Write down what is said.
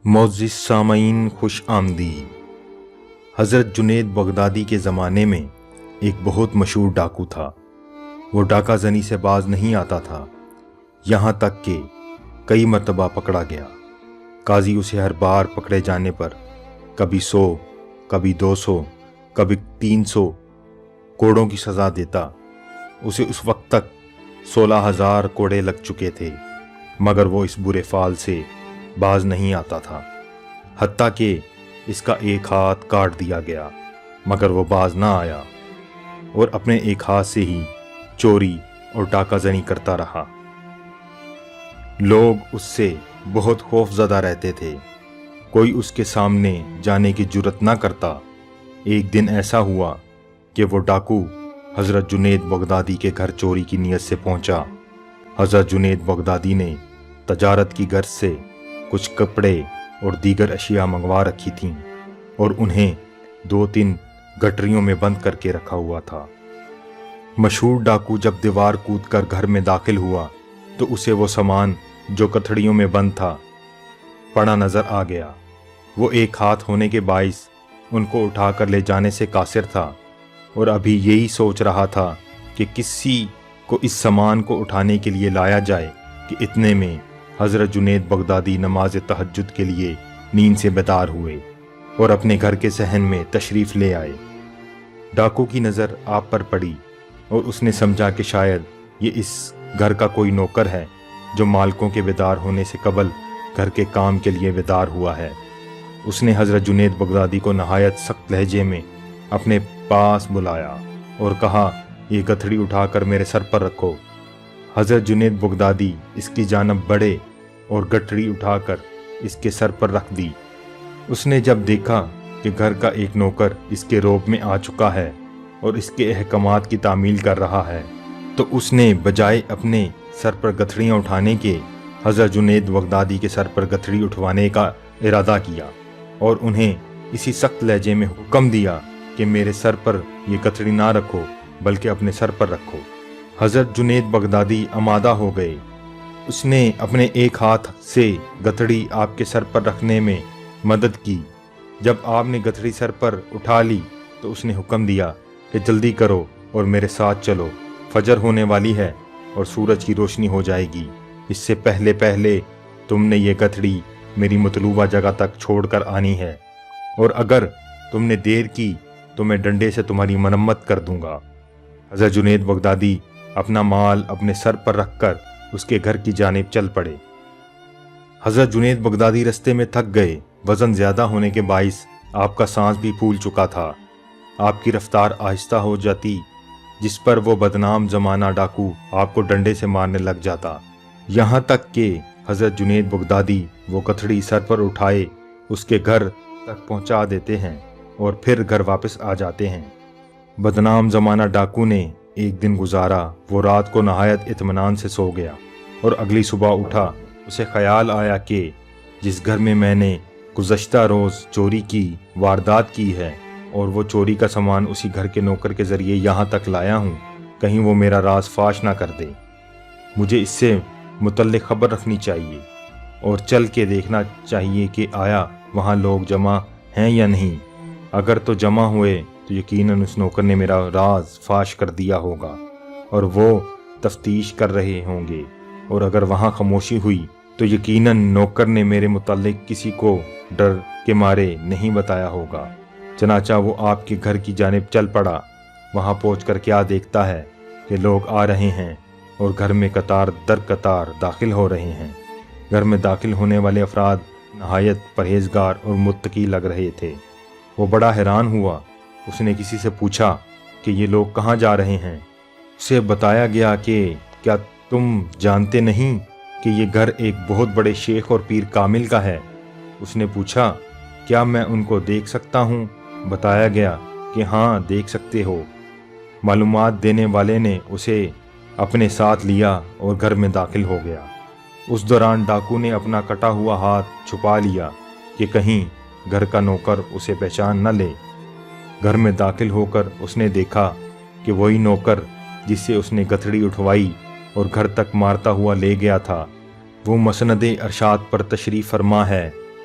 معزز سامعین خوش آمدید۔ حضرت جنید بغدادی کے زمانے میں ایک بہت مشہور ڈاکو تھا۔ وہ ڈاکہ زنی سے باز نہیں آتا تھا، یہاں تک کہ کئی مرتبہ پکڑا گیا۔ قاضی اسے ہر بار پکڑے جانے پر کبھی 100، کبھی 200، کبھی 300 کوڑوں کی سزا دیتا۔ اسے اس وقت تک 16,000 کوڑے لگ چکے تھے، مگر وہ اس برے فال سے باز نہیں آتا تھا۔ حتیٰ کہ اس کا ایک ہاتھ کاٹ دیا گیا، مگر وہ باز نہ آیا اور اپنے ایک ہاتھ سے ہی چوری اور ڈاکہ زنی کرتا رہا۔ لوگ اس سے بہت خوف زدہ رہتے تھے، کوئی اس کے سامنے جانے کی جرت نہ کرتا۔ ایک دن ایسا ہوا کہ وہ ڈاکو حضرت جنید بغدادی کے گھر چوری کی نیت سے پہنچا۔ حضرت جنید بغدادی نے تجارت کی غرض سے کچھ کپڑے اور دیگر اشیاء منگوا رکھی تھیں اور انہیں 2-3 گٹریوں میں بند کر کے رکھا ہوا تھا۔ مشہور ڈاکو جب دیوار کود کر گھر میں داخل ہوا تو اسے وہ سامان جو کتھڑیوں میں بند تھا پڑا نظر آ گیا۔ وہ ایک ہاتھ ہونے کے باعث ان کو اٹھا کر لے جانے سے قاصر تھا اور ابھی یہی سوچ رہا تھا کہ کسی کو اس سامان کو اٹھانے کے لیے لایا جائے کہ اتنے میں حضرت جنید بغدادی نماز تہجد کے لیے نیند سے بیدار ہوئے اور اپنے گھر کے صحن میں تشریف لے آئے۔ ڈاکو کی نظر آپ پر پڑی اور اس نے سمجھا کہ شاید یہ اس گھر کا کوئی نوکر ہے جو مالکوں کے بیدار ہونے سے قبل گھر کے کام کے لیے بیدار ہوا ہے۔ اس نے حضرت جنید بغدادی کو نہایت سخت لہجے میں اپنے پاس بلایا اور کہا، یہ گتھڑی اٹھا کر میرے سر پر رکھو۔ حضرت جنید بغدادی اس کی جانب بڑھے اور گٹھڑی اٹھا کر اس کے سر پر رکھ دی۔ اس نے جب دیکھا کہ گھر کا ایک نوکر اس کے روب میں آ چکا ہے اور اس کے احکامات کی تعمیل کر رہا ہے تو اس نے بجائے اپنے سر پر گتھڑیاں اٹھانے کے حضرت جنید بغدادی کے سر پر گتھڑی اٹھوانے کا ارادہ کیا اور انہیں اسی سخت لہجے میں حکم دیا کہ میرے سر پر یہ گتھڑی نہ رکھو بلکہ اپنے سر پر رکھو۔ حضرت جنید بغدادی آمادہ ہو گئے۔ اس نے اپنے ایک ہاتھ سے گتھڑی آپ کے سر پر رکھنے میں مدد کی۔ جب آپ نے گتھڑی سر پر اٹھا لی تو اس نے حکم دیا کہ جلدی کرو اور میرے ساتھ چلو، فجر ہونے والی ہے اور سورج کی روشنی ہو جائے گی۔ اس سے پہلے تم نے یہ گتھڑی میری مطلوبہ جگہ تک چھوڑ کر آنی ہے، اور اگر تم نے دیر کی تو میں ڈنڈے سے تمہاری مرمت کر دوں گا۔ حضرت جنید بغدادی اپنا مال اپنے سر پر رکھ کر اس کے گھر کی جانب چل پڑے۔ حضرت جنید بغدادی رستے میں تھک گئے۔ وزن زیادہ ہونے کے باعث آپ کا سانس بھی پھول چکا تھا۔ آپ کی رفتار آہستہ ہو جاتی، جس پر وہ بدنام زمانہ ڈاکو آپ کو ڈنڈے سے مارنے لگ جاتا، یہاں تک کہ حضرت جنید بغدادی وہ گتھڑی سر پر اٹھائے اس کے گھر تک پہنچا دیتے ہیں اور پھر گھر واپس آ جاتے ہیں۔ بدنام زمانہ ڈاکو نے ایک دن گزارا۔ وہ رات کو نہایت اطمینان سے سو گیا اور اگلی صبح اٹھا۔ اسے خیال آیا کہ جس گھر میں میں نے گزشتہ روز چوری کی واردات کی ہے اور وہ چوری کا سامان اسی گھر کے نوکر کے ذریعے یہاں تک لایا ہوں، کہیں وہ میرا راز فاش نہ کر دے۔ مجھے اس سے متعلق خبر رکھنی چاہیے اور چل کے دیکھنا چاہیے کہ آیا وہاں لوگ جمع ہیں یا نہیں۔ اگر تو جمع ہوئے تو یقیناً اس نوکر نے میرا راز فاش کر دیا ہوگا اور وہ تفتیش کر رہے ہوں گے، اور اگر وہاں خاموشی ہوئی تو یقیناً نوکر نے میرے متعلق کسی کو ڈر کے مارے نہیں بتایا ہوگا۔ چنانچہ وہ آپ کے گھر کی جانب چل پڑا۔ وہاں پہنچ کر کیا دیکھتا ہے کہ لوگ آ رہے ہیں اور گھر میں قطار در قطار داخل ہو رہے ہیں۔ گھر میں داخل ہونے والے افراد نہایت پرہیزگار اور متقی لگ رہے تھے۔ وہ بڑا حیران ہوا۔ اس نے کسی سے پوچھا کہ یہ لوگ کہاں جا رہے ہیں۔ اسے بتایا گیا کہ کیا تم جانتے نہیں کہ یہ گھر ایک بہت بڑے شیخ اور پیر کامل کا ہے؟ اس نے پوچھا، کیا میں ان کو دیکھ سکتا ہوں؟ بتایا گیا کہ ہاں دیکھ سکتے ہو۔ معلومات دینے والے نے اسے اپنے ساتھ لیا اور گھر میں داخل ہو گیا۔ اس دوران ڈاکو نے اپنا کٹا ہوا ہاتھ چھپا لیا کہ کہیں گھر کا نوکر اسے پہچان نہ لے۔ گھر میں داخل ہو کر اس نے دیکھا کہ وہی نوکر جس سے اس نے گتھڑی اٹھوائی اور گھر تک مارتا ہوا لے گیا تھا، وہ مسند ارشاد پر تشریف فرما ہے